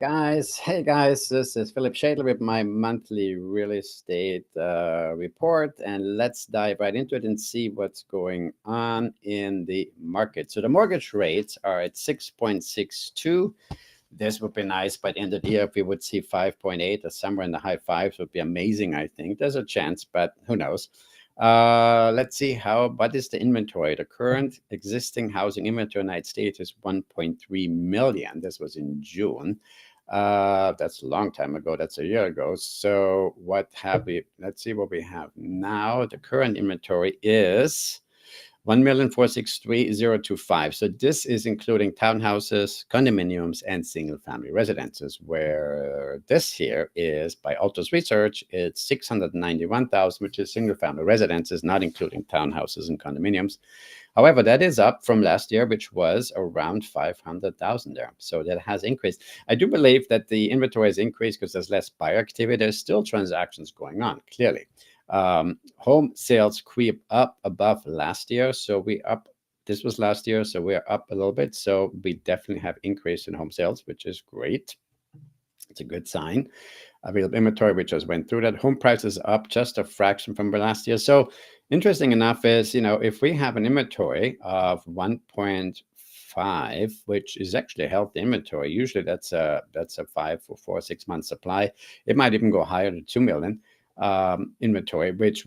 Hey guys, this is Philip Shadler with my monthly real estate report, and let's dive right into it and see what's going on in the market. So the mortgage rates are at 6.62. This would be nice by the end of the year if we would see 5.8 or somewhere in the high fives would be amazing. I think there's a chance, but who knows? Let's see what is the inventory? The current existing housing inventory in the United States is 1.3 million. This was in June. That's a long time ago. That's a year ago. So what have we? Let's see what we have now. The current inventory is 1,463,025. So this is including townhouses, condominiums, and single-family residences, where this here is, by Altos Research, it's 691,000, which is single-family residences, not including townhouses and condominiums. However, that is up from last year, which was around 500,000 there. So that has increased. I do believe that the inventory has increased because there's less buyer activity. There's still transactions going on, clearly. Home sales creep up above last year. So this was last year, so we're up a little bit. So we definitely have increase in home sales, which is great. It's a good sign. Available inventory, we just went through that. Home prices up just a fraction from last year. So interesting enough is, if we have an inventory of 1.5, which is actually a healthy inventory, usually that's a 5 or 4 6 month supply. It might even go higher to 2 million inventory, which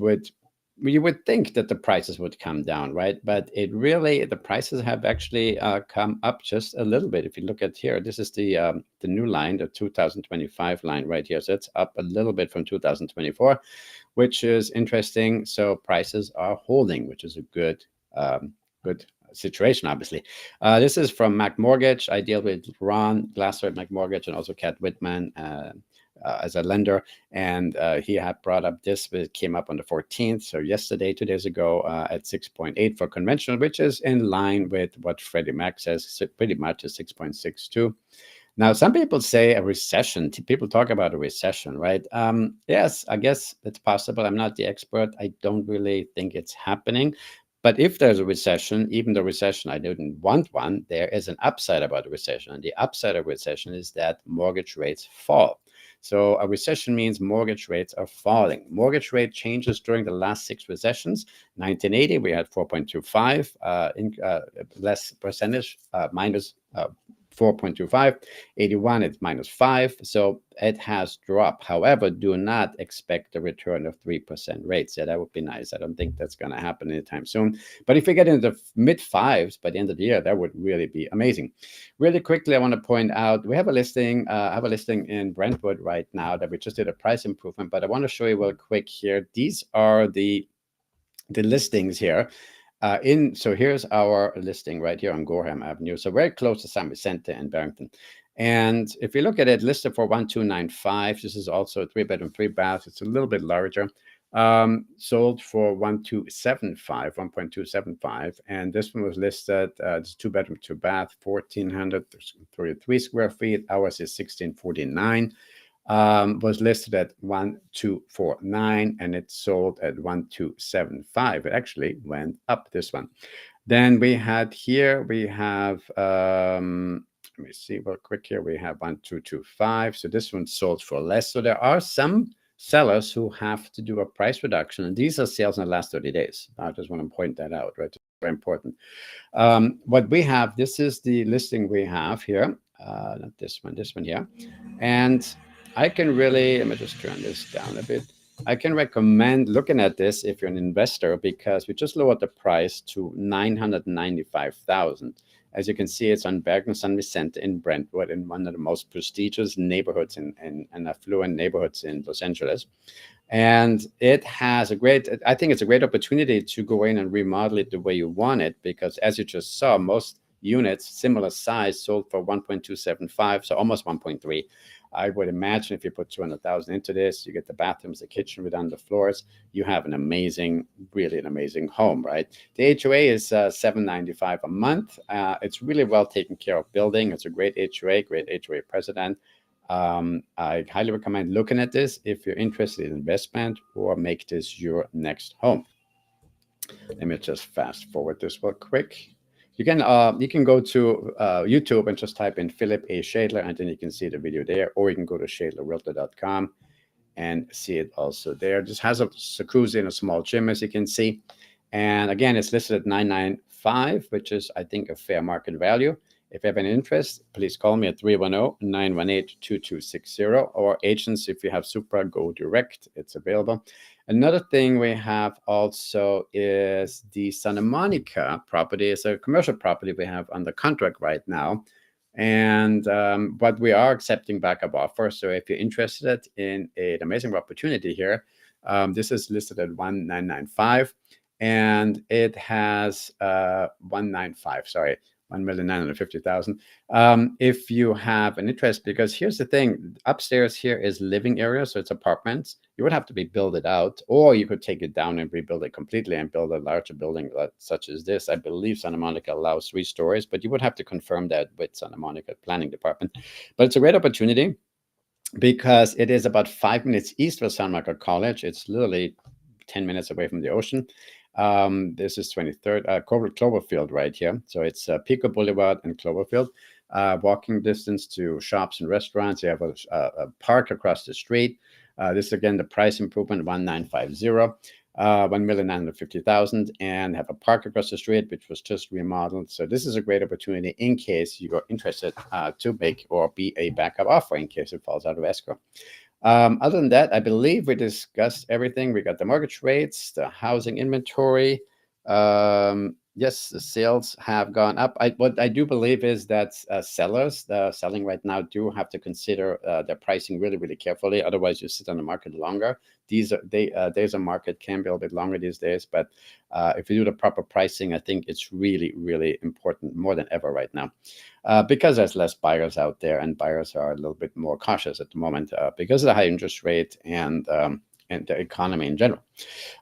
you would think that the prices would come down, right? But the prices have actually come up just a little bit. If you look at here, this is the new line, the 2025 line right here. So it's up a little bit from 2024, which is interesting. So prices are holding, which is a good situation, obviously. This is from Mac Mortgage. I deal with Ron Glasser at Mac Mortgage and also Kat Whitman as a lender, and he had brought up this. It came up on the 14th, so yesterday, 2 days ago, at 6.8 for conventional, which is in line with what Freddie Mac says, so pretty much is 6.62. Now, some people say a recession. People talk about a recession, right? Yes, I guess it's possible. I'm not the expert. I don't really think it's happening. But if there's a recession, even the recession, I didn't want one, there is an upside about a recession. And the upside of a recession is that mortgage rates fall. So a recession means mortgage rates are falling. Mortgage rate changes during the last 6 recessions. 1980, we had 4.25, less percentage, minus 4.25. 81, it's -5. So it has dropped. However, do not expect a return of 3% rates. Yeah, that would be nice. I don't think that's going to happen anytime soon. But if we get into the mid fives by the end of the year, that would really be amazing. Really quickly, I want to point out we have a listing. I have a listing in Brentwood right now that we just did a price improvement. But I want to show you real quick here. These are the listings here. So here's our listing right here on Gorham Avenue. So very close to San Vicente and Barrington. And if you look at it, listed for 1,295. This is also a 3-bedroom, 3-bath. It's a little bit larger. Sold for 1.275. And this one was listed, it's 2-bedroom, 2-bath, 1,433 square feet. Ours is 1,649. Was listed at 1,249 and it sold at 1,275. It actually went up, this one. Then we have let me see real quick here. We have 1,225. So this one sold for less. So there are some sellers who have to do a price reduction, and these are sales in the last 30 days. I just want to point that out, right? It's very important. What we have, this is the listing we have here. Not this one here. And I can really, let me just turn this down a bit. I can recommend looking at this if you're an investor, because we just lowered the price to 995,000. As you can see, it's on Bergen San Vicente in Brentwood, in one of the most prestigious neighborhoods and affluent neighborhoods in Los Angeles. And it has I think it's a great opportunity to go in and remodel it the way you want it, because as you just saw, most units similar size sold for 1.275, so almost 1.3. I would imagine if you put 200,000 into this, you get the bathrooms, the kitchen with the floors, you have really an amazing home, right? The HOA is $795 a month. It's really well taken care of building. It's a great HOA president. I highly recommend looking at this if you're interested in investment or make this your next home. Let me just fast forward this real quick. You can go to YouTube and just type in Philip A. Shadler, and then you can see the video there, or you can go to shadlerrealtor.com and see it also there. Just has a jacuzzi and a small gym, as you can see. And again, it's listed at 995, which is, I think, a fair market value. If you have any interest, please call me at 310-918-2260, or agents, if you have Supra, go direct. It's available. Another thing we have also is the Santa Monica property. It's a commercial property we have under contract right now. And but we are accepting backup offers. So if you're interested in an amazing opportunity here, this is listed at 1995, and it has 195. Sorry, 1,950,000. If you have an interest, because here's the thing: upstairs here is living area, so it's apartments. You would have to be build it out, or you could take it down and rebuild it completely and build a larger building such as this. I believe Santa Monica allows 3 stories, but you would have to confirm that with Santa Monica planning department. But it's a great opportunity because it is about 5 minutes east of Santa Monica College. It's literally 10 minutes away from the ocean. This is 23rd Cloverfield right here. So it's Pico Boulevard and Cloverfield. Walking distance to shops and restaurants. You have a park across the street. This is again the price improvement 1950, 1,950,000, and have a park across the street which was just remodeled. So this is a great opportunity in case you are interested to make or be a backup offer in case it falls out of escrow. Other than that, I believe we discussed everything. We got the mortgage rates, the housing inventory. Yes, the sales have gone up. What I do believe is that sellers selling right now do have to consider their pricing really, really carefully. Otherwise, you sit on the market longer. Days of market can be a little bit longer these days. But if you do the proper pricing, I think it's really, really important more than ever right now. Because there's less buyers out there, and buyers are a little bit more cautious at the moment because of the high interest rate and the economy in general.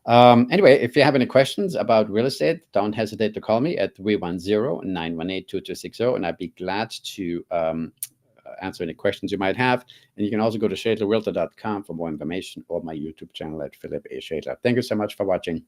Anyway, if you have any questions about real estate, don't hesitate to call me at 310-918-2260, and I'd be glad to answer any questions you might have. And you can also go to shadlerrealtor.com for more information, or my YouTube channel at Philip A. Shadler. Thank you so much for watching.